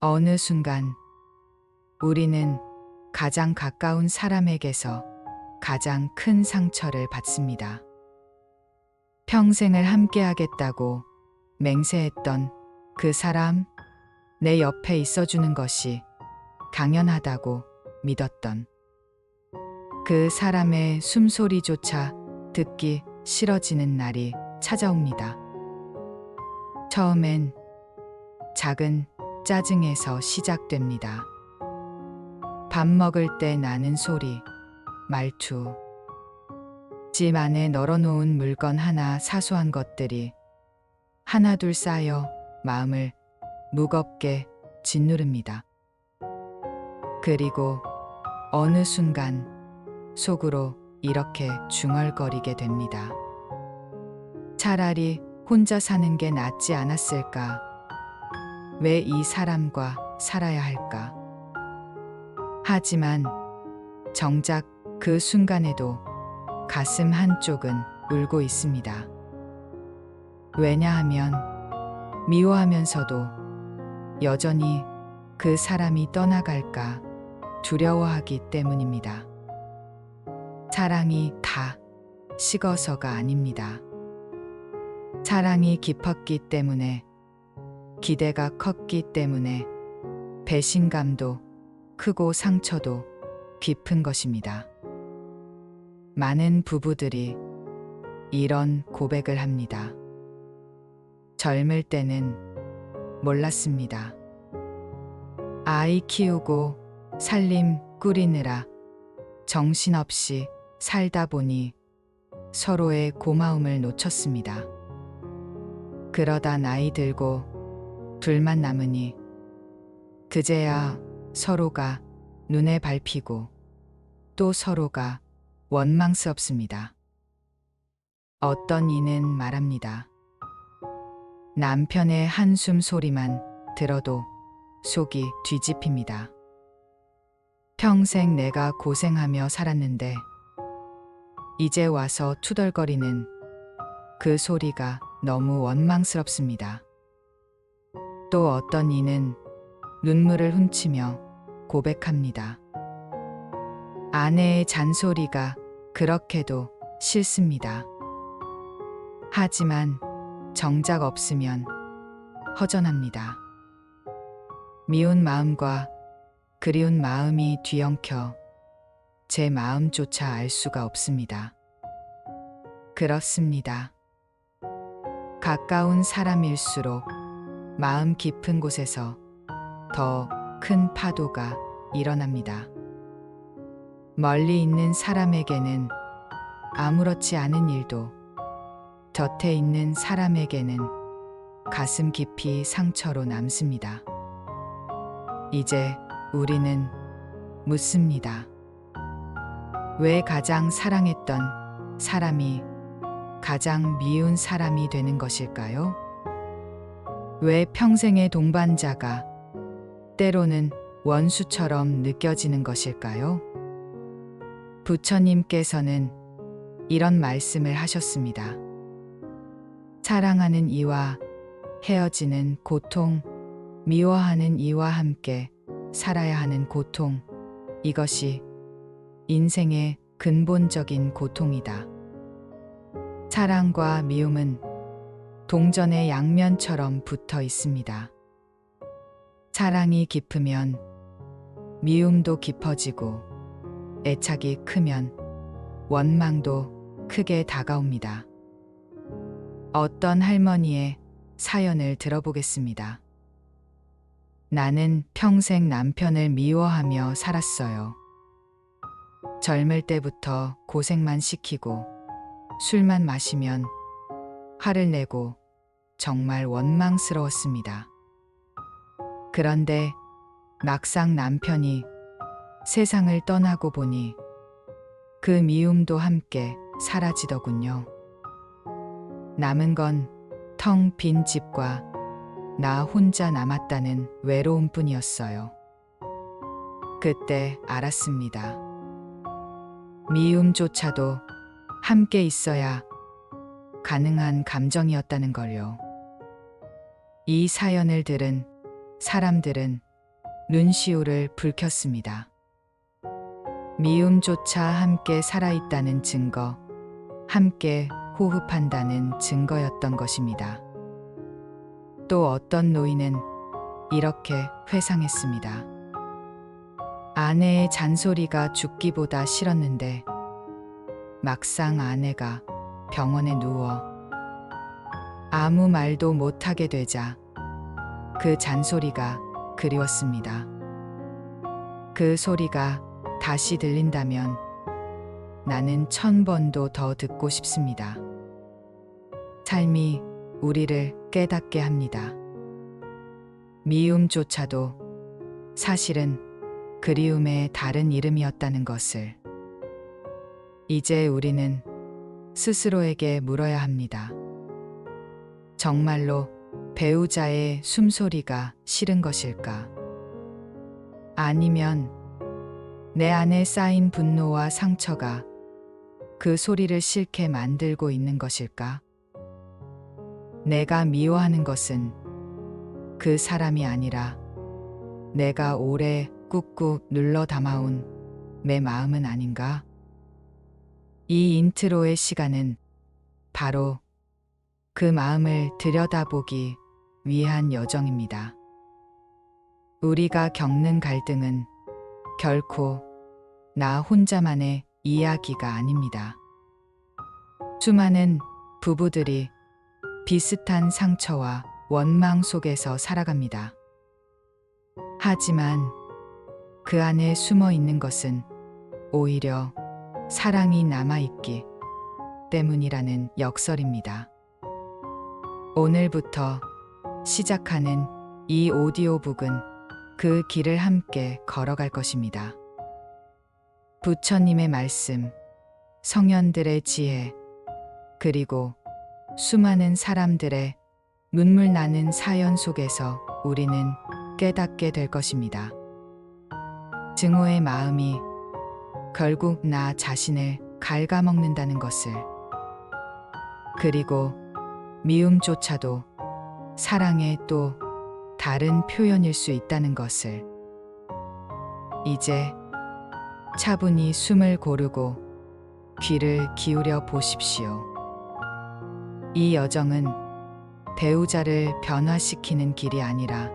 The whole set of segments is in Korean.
어느 순간 우리는 가장 가까운 사람에게서 가장 큰 상처를 받습니다. 평생을 함께하겠다고 맹세했던 그 사람, 내 옆에 있어주는 것이 당연하다고 믿었던 그 사람의 숨소리조차 듣기 싫어지는 날이 찾아옵니다. 처음엔 작은 짜증에서 시작됩니다. 밥 먹을 때 나는 소리, 말투, 집 안에 널어놓은 물건 하나 사소한 것들이 하나둘 쌓여 마음을 무겁게 짓누릅니다. 그리고 어느 순간 속으로 이렇게 중얼거리게 됩니다. 차라리 혼자 사는 게 낫지 않았을까? 왜 이 사람과 살아야 할까? 하지만 정작 그 순간에도 가슴 한쪽은 울고 있습니다. 왜냐하면 미워하면서도 여전히 그 사람이 떠나갈까 두려워하기 때문입니다. 사랑이 다 식어서가 아닙니다. 사랑이 깊었기 때문에, 기대가 컸기 때문에 배신감도 크고 상처도 깊은 것입니다. 많은 부부들이 이런 고백을 합니다. 젊을 때는 몰랐습니다. 아이 키우고 살림 꾸리느라 정신없이 살다 보니 서로의 고마움을 놓쳤습니다. 그러다 나이 들고 둘만 남으니 그제야 서로가 눈에 밟히고 또 서로가 원망스럽습니다. 어떤 이는 말합니다. 남편의 한숨 소리만 들어도 속이 뒤집힙니다. 평생 내가 고생하며 살았는데 이제 와서 투덜거리는 그 소리가 너무 원망스럽습니다. 또 어떤 이는 눈물을 훔치며 고백합니다. 아내의 잔소리가 그렇게도 싫습니다. 하지만 정작 없으면 허전합니다. 미운 마음과 그리운 마음이 뒤엉켜 제 마음조차 알 수가 없습니다. 그렇습니다. 가까운 사람일수록 마음 깊은 곳에서 더 큰 파도가 일어납니다. 멀리 있는 사람에게는 아무렇지 않은 일도 곁에 있는 사람에게는 가슴 깊이 상처로 남습니다. 이제 우리는 묻습니다. 왜 가장 사랑했던 사람이 가장 미운 사람이 되는 것일까요? 왜 평생의 동반자가 때로는 원수처럼 느껴지는 것일까요? 부처님께서는 이런 말씀을 하셨습니다. 사랑하는 이와 헤어지는 고통, 미워하는 이와 함께 살아야 하는 고통, 이것이 인생의 근본적인 고통이다. 사랑과 미움은 동전의 양면처럼 붙어 있습니다. 사랑이 깊으면 미움도 깊어지고 애착이 크면 원망도 크게 다가옵니다. 어떤 할머니의 사연을 들어보겠습니다. 나는 평생 남편을 미워하며 살았어요. 젊을 때부터 고생만 시키고 술만 마시면 화를 내고 정말 원망스러웠습니다. 그런데 막상 남편이 세상을 떠나고 보니 그 미움도 함께 사라지더군요. 남은 건 텅 빈 집과 나 혼자 남았다는 외로움뿐이었어요. 그때 알았습니다. 미움조차도 함께 있어야 가능한 감정이었다는 걸요. 이 사연을 들은 사람들은 눈시울을 붉혔습니다. 미움조차 함께 살아있다는 증거, 함께 호흡한다는 증거였던 것입니다. 또 어떤 노인은 이렇게 회상했습니다. 아내의 잔소리가 죽기보다 싫었는데 막상 아내가 병원에 누워 아무 말도 못하게 되자 그 잔소리가 그리웠습니다. 그 소리가 다시 들린다면 나는 1000번도 더 듣고 싶습니다. 삶이 우리를 깨닫게 합니다. 미움조차도 사실은 그리움의 다른 이름이었다는 것을 이제 우리는 스스로에게 물어야 합니다. 정말로 배우자의 숨소리가 싫은 것일까? 아니면 내 안에 쌓인 분노와 상처가 그 소리를 싫게 만들고 있는 것일까? 내가 미워하는 것은 그 사람이 아니라 내가 오래 꾹꾹 눌러 담아온 내 마음은 아닌가? 이 인트로의 시간은 바로 그 마음을 들여다보기 위한 여정입니다. 우리가 겪는 갈등은 결코 나 혼자만의 이야기가 아닙니다. 수많은 부부들이 비슷한 상처와 원망 속에서 살아갑니다. 하지만 그 안에 숨어 있는 것은 오히려 사랑이 남아있기 때문이라는 역설입니다. 오늘부터 시작하는 이 오디오북은 그 길을 함께 걸어갈 것입니다. 부처님의 말씀, 성현들의 지혜, 그리고 수많은 사람들의 눈물 나는 사연 속에서 우리는 깨닫게 될 것입니다. 증오의 마음이 결국 나 자신을 갉아먹는다는 것을, 그리고 미움조차도 사랑의 또 다른 표현일 수 있다는 것을. 이제 차분히 숨을 고르고 귀를 기울여 보십시오. 이 여정은 배우자를 변화시키는 길이 아니라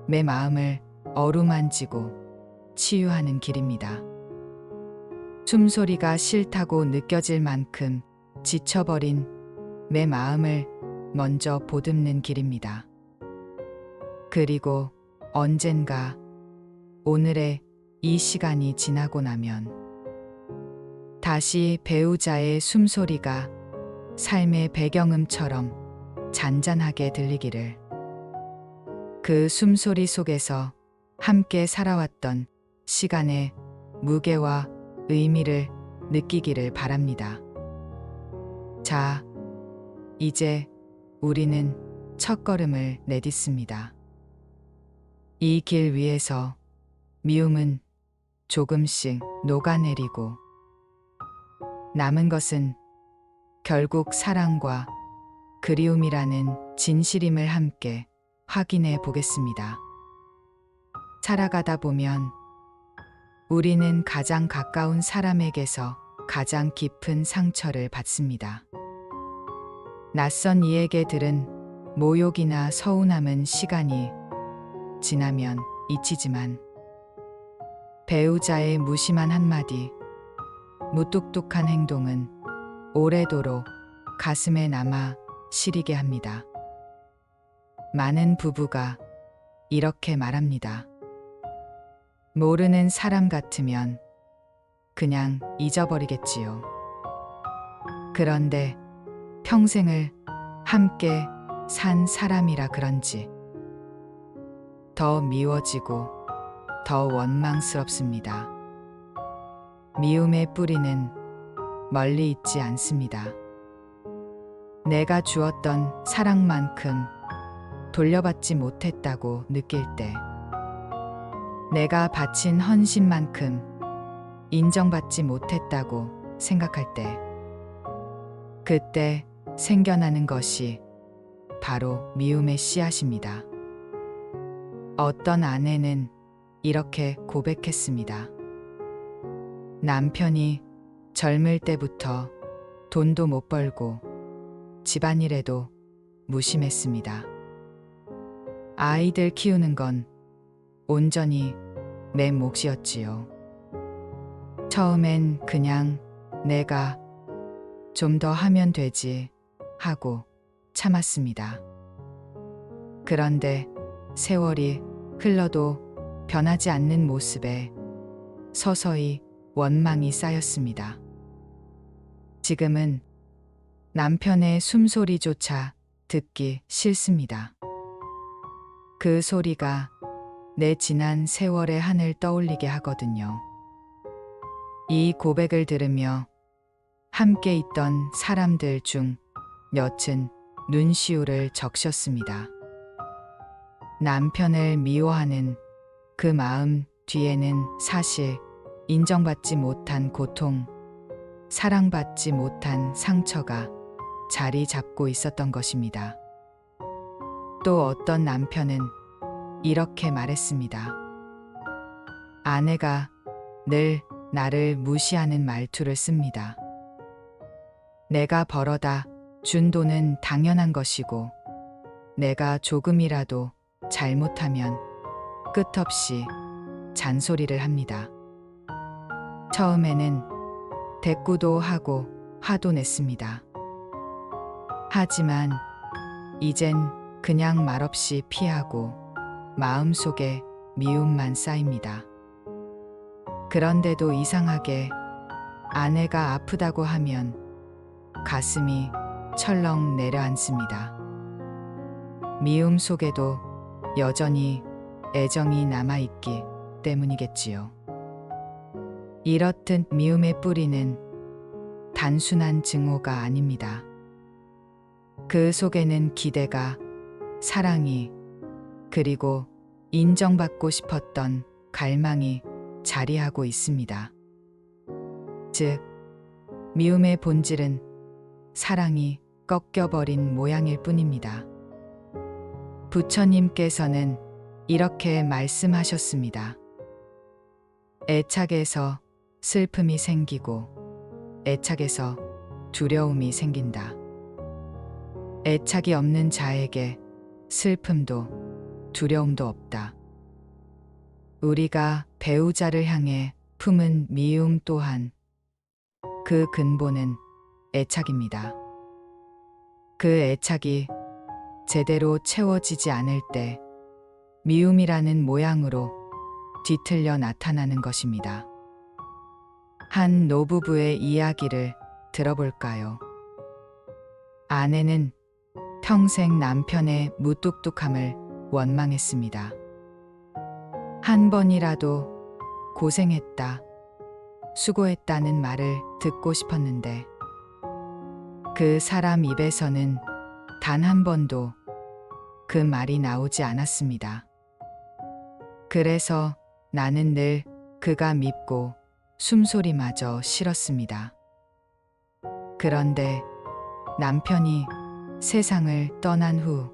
내 마음을 어루만지고 치유하는 길입니다. 숨소리가 싫다고 느껴질 만큼 지쳐버린 내 마음을 먼저 보듬는 길입니다. 그리고 언젠가 오늘의 이 시간이 지나고 나면 다시 배우자의 숨소리가 삶의 배경음처럼 잔잔하게 들리기를, 그 숨소리 속에서 함께 살아왔던 시간의 무게와 의미를 느끼기를 바랍니다. 자, 이제 우리는 첫걸음을 내딛습니다. 이 길 위에서 미움은 조금씩 녹아내리고 남은 것은 결국 사랑과 그리움이라는 진실임을 함께 확인해 보겠습니다. 살아가다 보면 우리는 가장 가까운 사람에게서 가장 깊은 상처를 받습니다. 낯선 이에게 들은 모욕이나 서운함은 시간이 지나면 잊히지만 배우자의 무심한 한마디, 무뚝뚝한 행동은 오래도록 가슴에 남아 시리게 합니다. 많은 부부가 이렇게 말합니다. 모르는 사람 같으면 그냥 잊어버리겠지요. 그런데 평생을 함께 산 사람이라 그런지 더 미워지고 더 원망스럽습니다. 미움의 뿌리는 멀리 있지 않습니다. 내가 주었던 사랑만큼 돌려받지 못했다고 느낄 때, 내가 바친 헌신만큼 인정받지 못했다고 생각할 때, 그때 생겨나는 것이 바로 미움의 씨앗입니다. 어떤 아내는 이렇게 고백했습니다. 남편이 젊을 때부터 돈도 못 벌고 집안일에도 무심했습니다. 아이들 키우는 건 온전히 내 몫이었지요. 처음엔 그냥 내가 좀 더 하면 되지 하고 참았습니다. 그런데 세월이 흘러도 변하지 않는 모습에 서서히 원망이 쌓였습니다. 지금은 남편의 숨소리조차 듣기 싫습니다. 그 소리가 내 지난 세월의 한을 떠올리게 하거든요. 이 고백을 들으며 함께 있던 사람들 중 몇은 눈시울을 적셨습니다. 남편을 미워하는 그 마음 뒤에는 사실 인정받지 못한 고통, 사랑받지 못한 상처가 자리 잡고 있었던 것입니다. 또 어떤 남편은 이렇게 말했습니다. 아내가 늘 나를 무시하는 말투를 씁니다. 내가 벌어다 준 돈은 당연한 것이고 내가 조금이라도 잘못하면 끝없이 잔소리를 합니다. 처음에는 대꾸도 하고 화도 냈습니다. 하지만 이젠 그냥 말없이 피하고 마음속에 미움만 쌓입니다. 그런데도 이상하게 아내가 아프다고 하면 가슴이 철렁 내려앉습니다. 미움 속에도 여전히 애정이 남아있기 때문이겠지요. 이렇듯 미움의 뿌리는 단순한 증오가 아닙니다. 그 속에는 기대가, 사랑이, 그리고 인정받고 싶었던 갈망이 자리하고 있습니다. 즉, 미움의 본질은 사랑이 꺾여버린 모양일 뿐입니다. 부처님께서는 이렇게 말씀하셨습니다. 애착에서 슬픔이 생기고 애착에서 두려움이 생긴다. 애착이 없는 자에게 슬픔도 두려움도 없다. 우리가 배우자를 향해 품은 미움 또한 그 근본은 애착입니다. 그 애착이 제대로 채워지지 않을 때 미움이라는 모양으로 뒤틀려 나타나는 것입니다. 한 노부부의 이야기를 들어볼까요? 아내는 평생 남편의 무뚝뚝함을 원망했습니다. 한 번이라도 고생했다, 수고했다는 말을 듣고 싶었는데 그 사람 입에서는 단 한 번도 그 말이 나오지 않았습니다. 그래서 나는 늘 그가 밉고 숨소리마저 싫었습니다. 그런데 남편이 세상을 떠난 후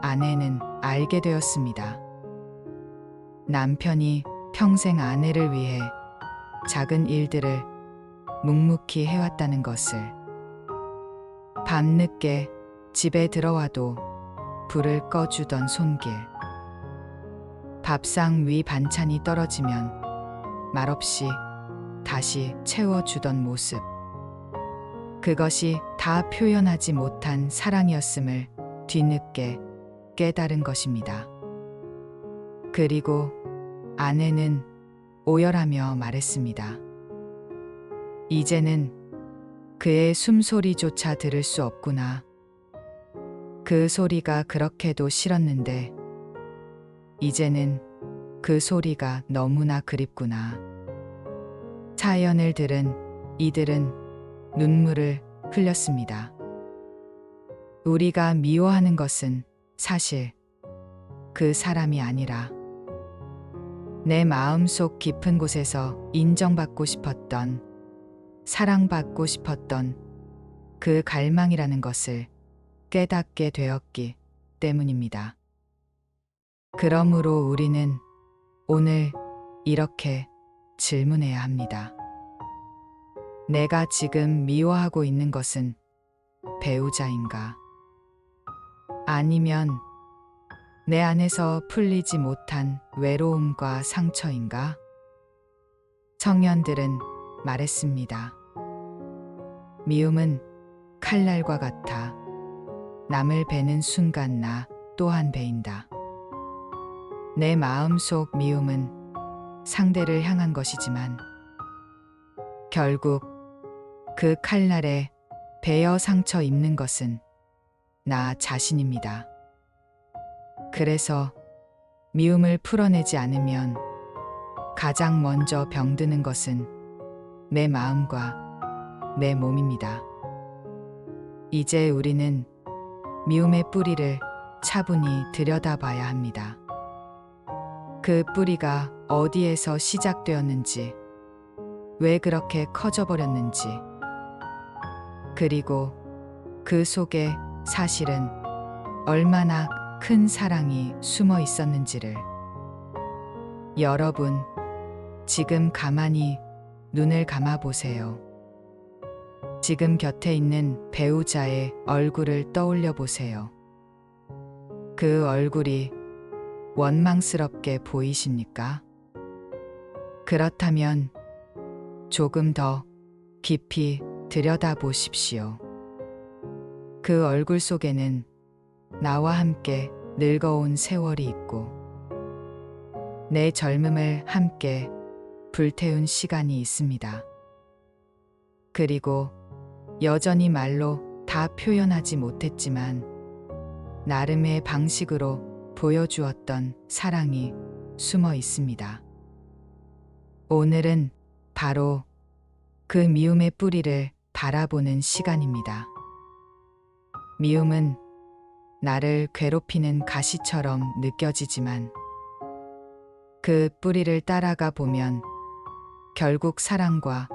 아내는 알게 되었습니다. 남편이 평생 아내를 위해 작은 일들을 묵묵히 해왔다는 것을. 밤늦게 집에 들어와도 불을 꺼주던 손길. 밥상 위 반찬이 떨어지면 말없이 다시 채워주던 모습. 그것이 다 표현하지 못한 사랑이었음을 뒤늦게 깨달은 것입니다. 그리고 아내는 오열하며 말했습니다. 이제는 그의 숨소리조차 들을 수 없구나. 그 소리가 그렇게도 싫었는데 이제는 그 소리가 너무나 그립구나. 사연을 들은 이들은 눈물을 흘렸습니다. 우리가 미워하는 것은 사실 그 사람이 아니라 내 마음속 깊은 곳에서 인정받고 싶었던, 사랑받고 싶었던 그 갈망이라는 것을 깨닫게 되었기 때문입니다. 그러므로 우리는 오늘 이렇게 질문해야 합니다. 내가 지금 미워하고 있는 것은 배우자인가? 아니면 내 안에서 풀리지 못한 외로움과 상처인가? 청년들은 말했습니다. 미움은 칼날과 같아 남을 베는 순간 나 또한 베인다. 내 마음속 미움은 상대를 향한 것이지만 결국 그 칼날에 베어 상처 입는 것은 나 자신입니다. 그래서 미움을 풀어내지 않으면 가장 먼저 병드는 것은 내 마음과 내 몸입니다. 이제 우리는 미움의 뿌리를 차분히 들여다봐야 합니다. 그 뿌리가 어디에서 시작되었는지, 왜 그렇게 커져버렸는지, 그리고 그 속에 사실은 얼마나 큰 사랑이 숨어 있었는지를. 여러분, 지금 가만히 눈을 감아 보세요. 지금 곁에 있는 배우자의 얼굴을 떠올려 보세요. 그 얼굴이 원망스럽게 보이십니까? 그렇다면 조금 더 깊이 들여다 보십시오. 그 얼굴 속에는 나와 함께 늙어온 세월이 있고 내 젊음을 함께 불태운 시간이 있습니다. 그리고 여전히 말로 다 표현하지 못했지만 나름의 방식으로 보여주었던 사랑이 숨어 있습니다. 오늘은 바로 그 미움의 뿌리를 바라보는 시간입니다. 미움은 나를 괴롭히는 가시처럼 느껴지지만 그 뿌리를 따라가 보면 결국 사랑과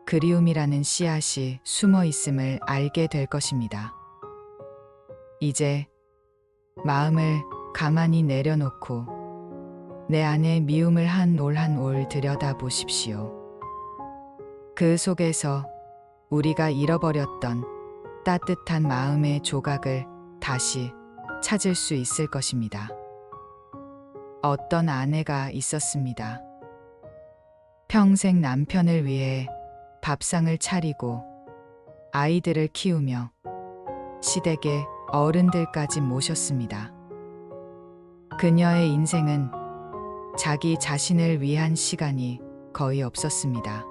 그리움이라는 씨앗이 숨어 있음을 알게 될 것입니다. 이제 마음을 가만히 내려놓고 내 안에 미움을 한 올 한 올 들여다 보십시오. 그 속에서 우리가 잃어버렸던 따뜻한 마음의 조각을 다시 찾을 수 있을 것입니다. 어떤 아내가 있었습니다. 평생 남편을 위해 밥상을 차리고 아이들을 키우며 시댁에 어른들까지 모셨습니다. 그녀의 인생은 자기 자신을 위한 시간이 거의 없었습니다.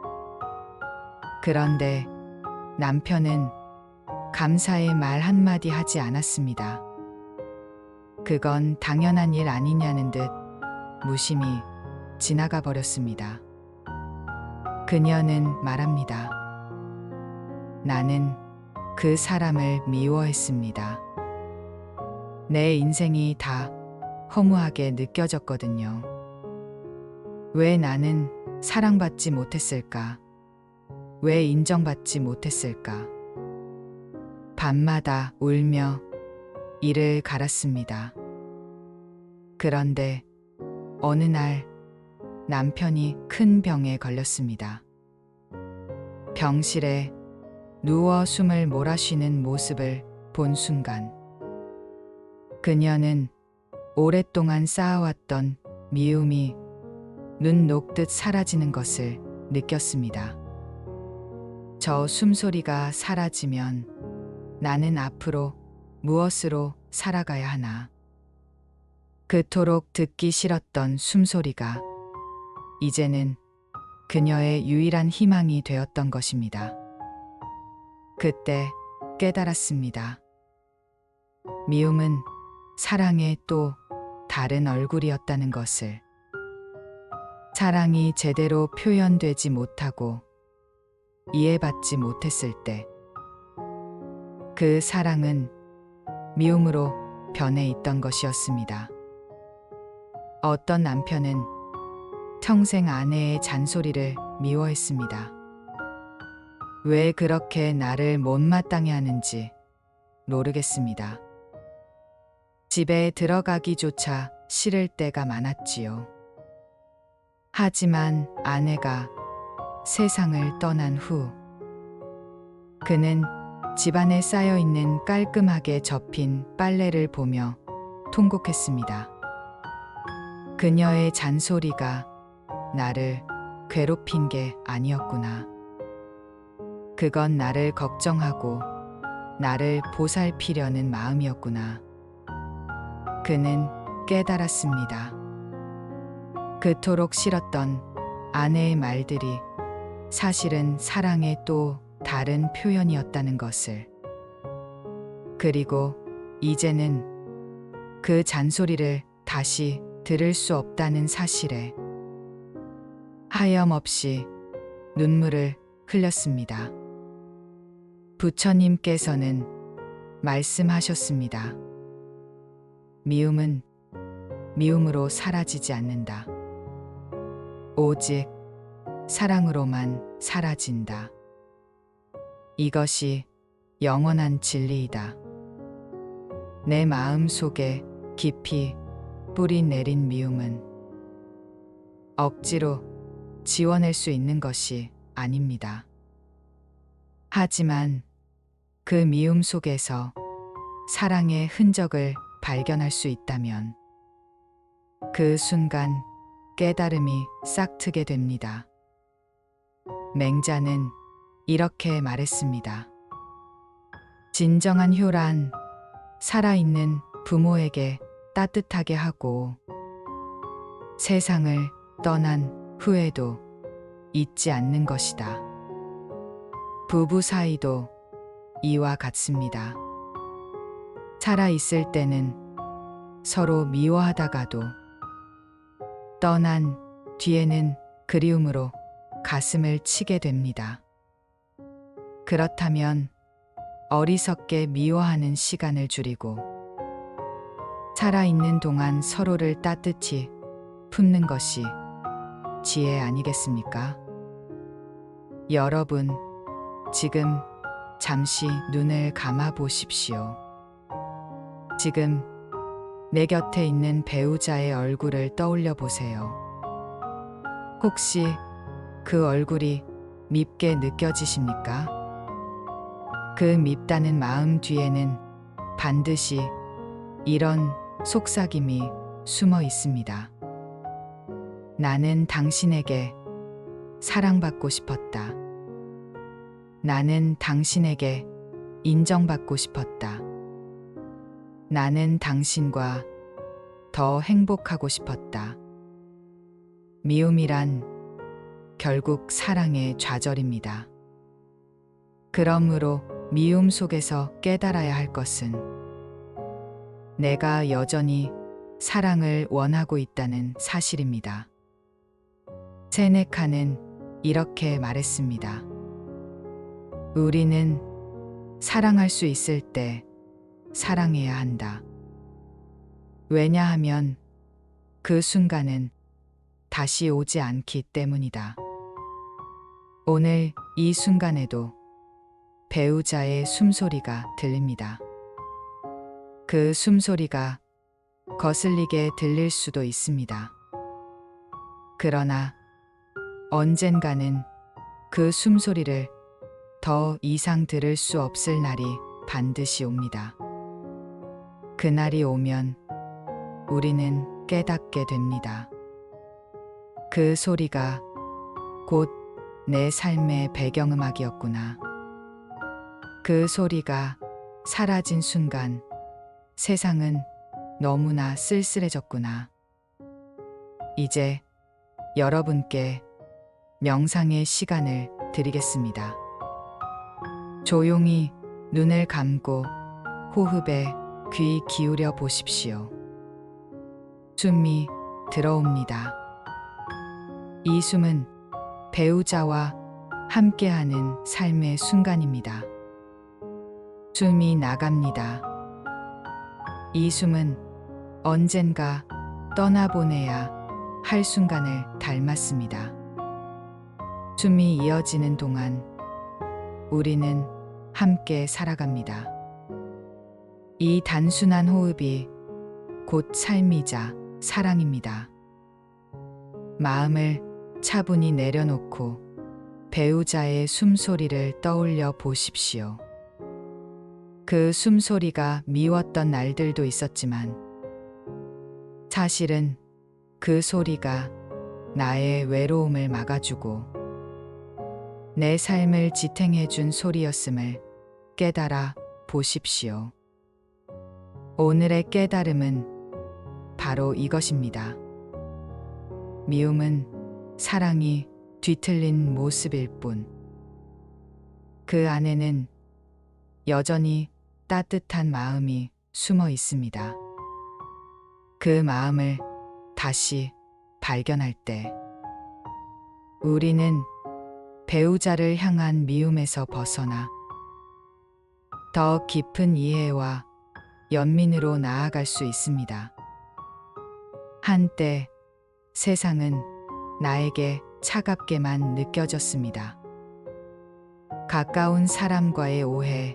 그런데 남편은 감사의 말 한마디 하지 않았습니다. 그건 당연한 일 아니냐는 듯 무심히 지나가 버렸습니다. 그녀는 말합니다. 나는 그 사람을 미워했습니다. 내 인생이 다 허무하게 느껴졌거든요. 왜 나는 사랑받지 못했을까? 왜 인정받지 못했을까? 밤마다 울며 이를 갈았습니다. 그런데 어느 날 남편이 큰 병에 걸렸습니다. 병실에 누워 숨을 몰아쉬는 모습을 본 순간 그녀는 오랫동안 쌓아왔던 미움이 눈 녹듯 사라지는 것을 느꼈습니다. 저 숨소리가 사라지면 나는 앞으로 무엇으로 살아가야 하나? 그토록 듣기 싫었던 숨소리가 이제는 그녀의 유일한 희망이 되었던 것입니다. 그때 깨달았습니다. 미움은 사랑의 또 다른 얼굴이었다는 것을. 사랑이 제대로 표현되지 못하고 이해받지 못했을 때 그 사랑은 미움으로 변해 있던 것이었습니다. 어떤 남편은 평생 아내의 잔소리를 미워했습니다. 왜 그렇게 나를 못마땅해 하는지 모르겠습니다. 집에 들어가기조차 싫을 때가 많았지요. 하지만 아내가 세상을 떠난 후 그는 집안에 쌓여 있는 깔끔하게 접힌 빨래를 보며 통곡했습니다. 그녀의 잔소리가 나를 괴롭힌 게 아니었구나. 그건 나를 걱정하고 나를 보살피려는 마음이었구나. 그는 깨달았습니다. 그토록 싫었던 아내의 말들이 사실은 사랑의 또 다른 표현이었다는 것을. 그리고 이제는 그 잔소리를 다시 들을 수 없다는 사실에 하염없이 눈물을 흘렸습니다. 부처님께서는 말씀하셨습니다. 미움은 미움으로 사라지지 않는다. 오직 사랑으로만 사라진다. 이것이 영원한 진리이다. 내 마음 속에 깊이 뿌리 내린 미움은 억지로 지워낼 수 있는 것이 아닙니다. 하지만 그 미움 속에서 사랑의 흔적을 발견할 수 있다면 그 순간 깨달음이 싹트게 됩니다. 맹자는 이렇게 말했습니다. 진정한 효란, 살아있는 부모에게 따뜻하게 하고 세상을 떠난 후에도 잊지 않는 것이다. 부부 사이도 이와 같습니다. 살아있을 때는 서로 미워하다가도 떠난 뒤에는 그리움으로 가슴을 치게 됩니다. 그렇다면 어리석게 미워하는 시간을 줄이고 살아있는 동안 서로를 따뜻히 품는 것이 지혜 아니겠습니까? 여러분, 지금 잠시 눈을 감아 보십시오. 지금 내 곁에 있는 배우자의 얼굴을 떠올려 보세요. 혹시 그 얼굴이 밉게 느껴지십니까? 그 밉다는 마음 뒤에는 반드시 이런 속삭임이 숨어 있습니다. 나는 당신에게 사랑받고 싶었다. 나는 당신에게 인정받고 싶었다. 나는 당신과 더 행복하고 싶었다. 미움이란 결국 사랑의 좌절입니다. 그러므로 미움 속에서 깨달아야 할 것은 내가 여전히 사랑을 원하고 있다는 사실입니다. 세네카는 이렇게 말했습니다. 우리는 사랑할 수 있을 때 사랑해야 한다. 왜냐하면 그 순간은 다시 오지 않기 때문이다. 오늘 이 순간에도 배우자의 숨소리가 들립니다. 그 숨소리가 거슬리게 들릴 수도 있습니다. 그러나 언젠가는 그 숨소리를 더 이상 들을 수 없을 날이 반드시 옵니다. 그날이 오면 우리는 깨닫게 됩니다. 그 소리가 곧 내 삶의 배경음악이었구나. 그 소리가 사라진 순간 세상은 너무나 쓸쓸해졌구나. 이제 여러분께 명상의 시간을 드리겠습니다. 조용히 눈을 감고 호흡에 귀 기울여 보십시오. 숨이 들어옵니다. 이 숨은 배우자와 함께하는 삶의 순간입니다. 숨이 나갑니다. 이 숨은 언젠가 떠나보내야 할 순간을 닮았습니다. 숨이 이어지는 동안 우리는 함께 살아갑니다. 이 단순한 호흡이 곧 삶이자 사랑입니다. 마음을 차분히 내려놓고 배우자의 숨소리를 떠올려 보십시오. 그 숨소리가 미웠던 날들도 있었지만 사실은 그 소리가 나의 외로움을 막아주고 내 삶을 지탱해준 소리였음을 깨달아 보십시오. 오늘의 깨달음은 바로 이것입니다. 미움은 사랑이 뒤틀린 모습일 뿐. 그 안에는 여전히 따뜻한 마음이 숨어 있습니다. 그 마음을 다시 발견할 때 우리는 배우자를 향한 미움에서 벗어나 더 깊은 이해와 연민으로 나아갈 수 있습니다. 한때 세상은 나에게 차갑게만 느껴졌습니다. 가까운 사람과의 오해,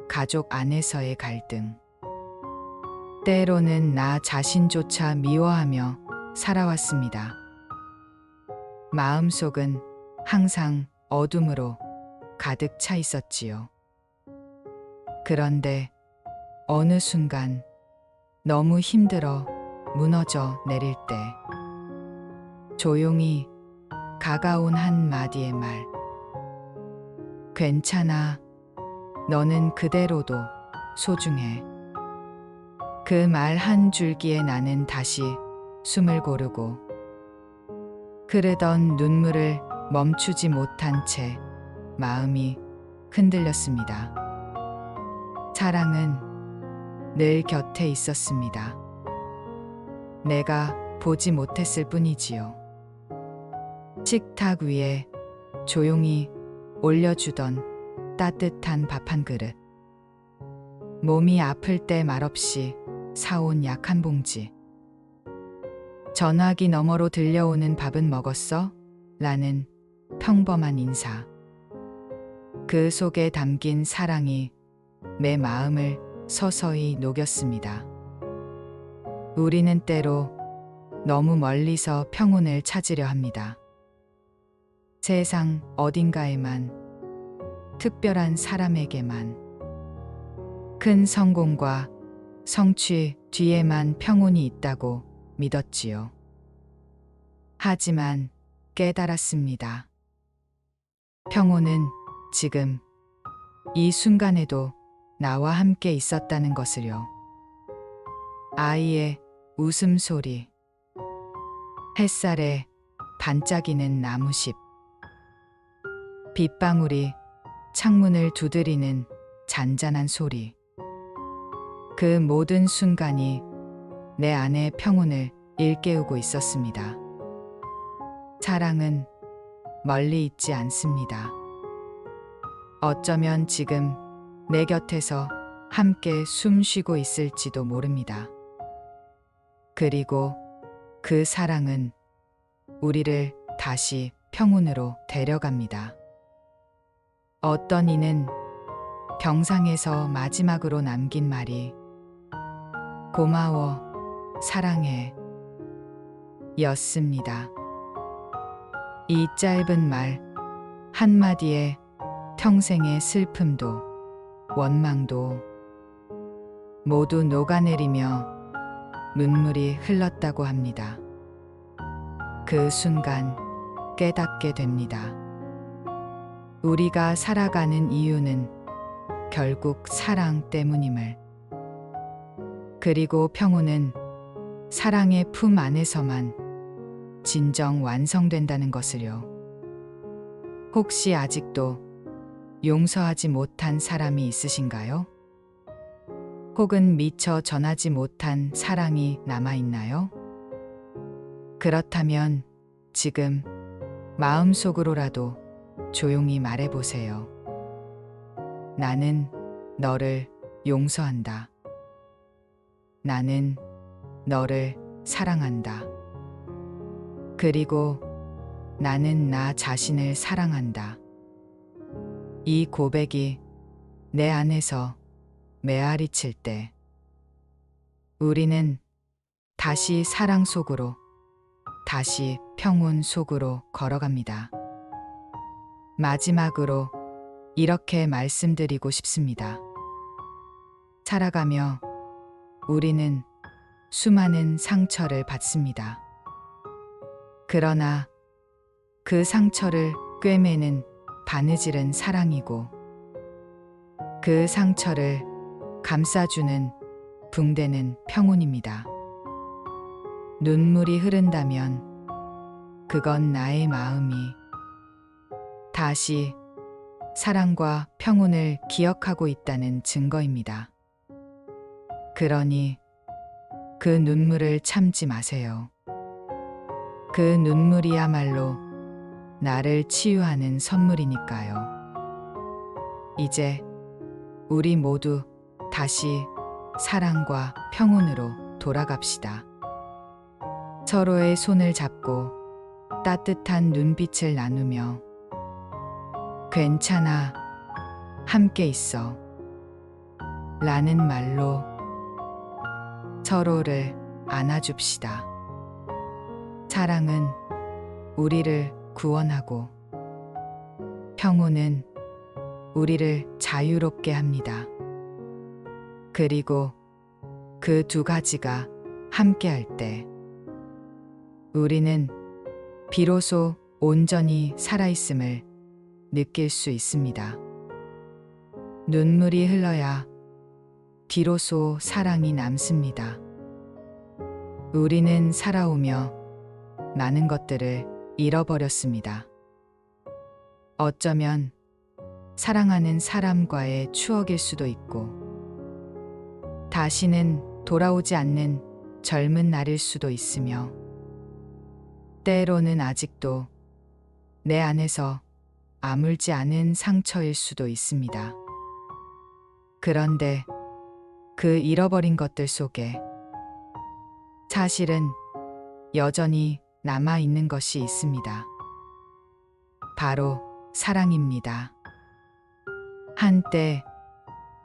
가족 안에서의 갈등, 때로는 나 자신조차 미워하며 살아왔습니다. 마음속은 항상 어둠으로 가득 차 있었지요. 그런데 어느 순간 너무 힘들어 무너져 내릴 때 조용히 가까운 한 마디의 말, 괜찮아, 너는 그대로도 소중해. 그 말 한 줄기에 나는 다시 숨을 고르고 흐르던 눈물을 멈추지 못한 채 마음이 흔들렸습니다. 사랑은 늘 곁에 있었습니다. 내가 보지 못했을 뿐이지요. 식탁 위에 조용히 올려주던 따뜻한 밥 한 그릇, 몸이 아플 때 말없이 사온 약 한 봉지, 전화기 너머로 들려오는 밥은 먹었어? 라는 평범한 인사. 그 속에 담긴 사랑이 내 마음을 서서히 녹였습니다. 우리는 때로 너무 멀리서 평온을 찾으려 합니다. 세상 어딘가에만, 특별한 사람에게만, 큰 성공과 성취 뒤에만 평온이 있다고 믿었지요. 하지만 깨달았습니다. 평온은 지금 이 순간에도 나와 함께 있었다는 것을요. 아이의 웃음소리, 햇살에 반짝이는 나무잎, 빗방울이 창문을 두드리는 잔잔한 소리. 그 모든 순간이 내 안의 평온을 일깨우고 있었습니다. 사랑은 멀리 있지 않습니다. 어쩌면 지금 내 곁에서 함께 숨 쉬고 있을지도 모릅니다. 그리고 그 사랑은 우리를 다시 평온으로 데려갑니다. 어떤 이는 병상에서 마지막으로 남긴 말이 고마워, 사랑해 였습니다. 이 짧은 말 한마디에 평생의 슬픔도 원망도 모두 녹아내리며 눈물이 흘렀다고 합니다. 그 순간 깨닫게 됩니다. 우리가 살아가는 이유는 결국 사랑 때문임을. 그리고 평온은 사랑의 품 안에서만 진정 완성된다는 것을요. 혹시 아직도 용서하지 못한 사람이 있으신가요? 혹은 미처 전하지 못한 사랑이 남아있나요? 그렇다면 지금 마음속으로라도 조용히 말해보세요. 나는 너를 용서한다. 나는 너를 사랑한다. 그리고 나는 나 자신을 사랑한다. 이 고백이 내 안에서 메아리칠 때 우리는 다시 사랑 속으로, 다시 평온 속으로 걸어갑니다. 마지막으로 이렇게 말씀드리고 싶습니다. 살아가며 우리는 수많은 상처를 받습니다. 그러나 그 상처를 꿰매는 바느질은 사랑이고, 그 상처를 감싸주는 붕대는 평온입니다. 눈물이 흐른다면 그건 나의 마음이 다시 사랑과 평온을 기억하고 있다는 증거입니다. 그러니 그 눈물을 참지 마세요. 그 눈물이야말로 나를 치유하는 선물이니까요. 이제 우리 모두 다시 사랑과 평온으로 돌아갑시다. 서로의 손을 잡고 따뜻한 눈빛을 나누며 괜찮아, 함께 있어 라는 말로 서로를 안아줍시다. 사랑은 우리를 구원하고 평온은 우리를 자유롭게 합니다. 그리고 그 두 가지가 함께할 때 우리는 비로소 온전히 살아있음을 느낄 수 있습니다. 눈물이 흘러야 비로소 사랑이 남습니다. 우리는 살아오며 많은 것들을 잃어버렸습니다. 어쩌면 사랑하는 사람과의 추억일 수도 있고, 다시는 돌아오지 않는 젊은 날일 수도 있으며, 때로는 아직도 내 안에서 아물지 않은 상처일 수도 있습니다. 그런데 그 잃어버린 것들 속에 사실은 여전히 남아있는 것이 있습니다. 바로 사랑입니다. 한때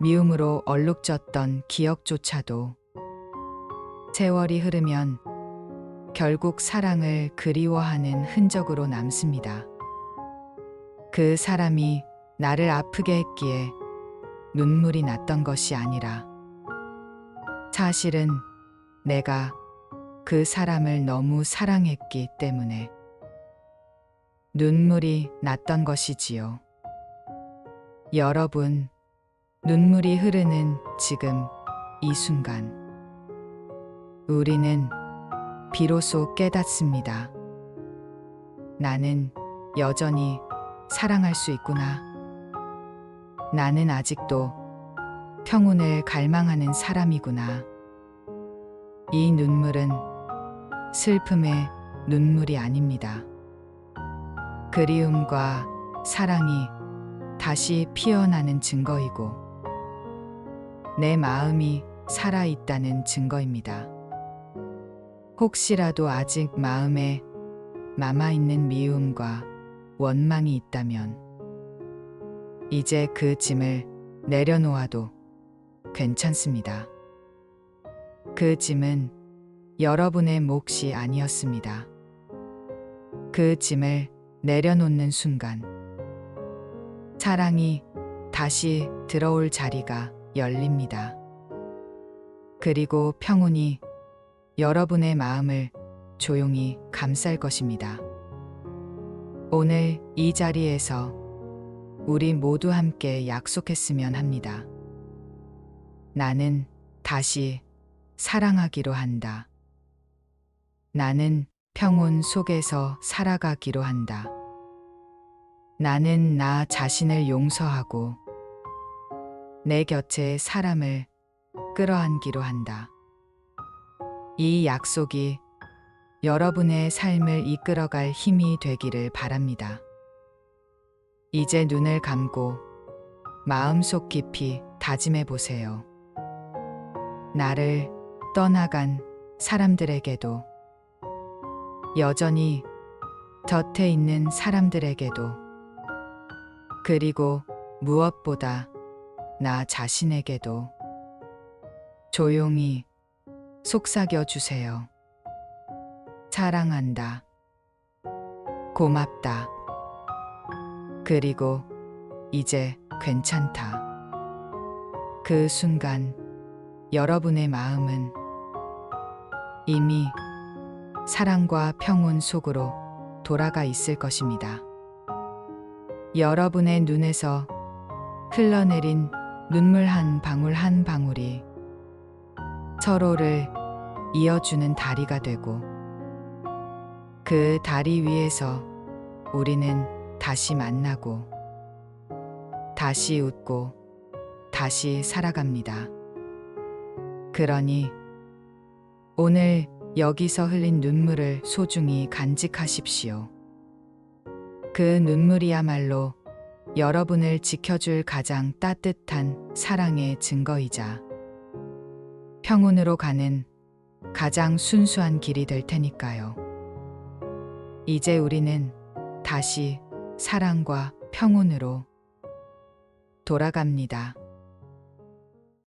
미움으로 얼룩졌던 기억조차도 세월이 흐르면 결국 사랑을 그리워하는 흔적으로 남습니다. 그 사람이 나를 아프게 했기에 눈물이 났던 것이 아니라, 사실은 내가 그 사람을 너무 사랑했기 때문에 눈물이 났던 것이지요. 여러분, 눈물이 흐르는 지금 이 순간, 우리는 비로소 깨닫습니다. 나는 여전히 사랑할 수 있구나. 나는 아직도 평온을 갈망하는 사람이구나. 이 눈물은 슬픔의 눈물이 아닙니다. 그리움과 사랑이 다시 피어나는 증거이고, 내 마음이 살아있다는 증거입니다. 혹시라도 아직 마음에 남아있는 미움과 원망이 있다면 이제 그 짐을 내려놓아도 괜찮습니다. 그 짐은 여러분의 몫이 아니었습니다. 그 짐을 내려놓는 순간 사랑이 다시 들어올 자리가 열립니다. 그리고 평온이 여러분의 마음을 조용히 감쌀 것입니다. 오늘 이 자리에서 우리 모두 함께 약속했으면 합니다. 나는 다시 사랑하기로 한다. 나는 평온 속에서 살아가기로 한다. 나는 나 자신을 용서하고 내 곁에 사람을 끌어안기로 한다. 이 약속이 여러분의 삶을 이끌어갈 힘이 되기를 바랍니다. 이제 눈을 감고 마음속 깊이 다짐해 보세요. 나를 떠나간 사람들에게도, 여전히 곁에 있는 사람들에게도, 그리고 무엇보다 나 자신에게도 조용히 속삭여 주세요. 사랑한다. 고맙다. 그리고 이제 괜찮다. 그 순간 여러분의 마음은 이미 사랑과 평온 속으로 돌아가 있을 것입니다. 여러분의 눈에서 흘러내린 눈물 한 방울 한 방울이 서로를 이어주는 다리가 되고 그 다리 위에서 우리는 다시 만나고 다시 웃고 다시 살아갑니다. 그러니 오늘 여기서 흘린 눈물을 소중히 간직하십시오. 그 눈물이야말로 여러분을 지켜줄 가장 따뜻한 사랑의 증거이자 평온으로 가는 가장 순수한 길이 될 테니까요. 이제 우리는 다시 사랑과 평온으로 돌아갑니다.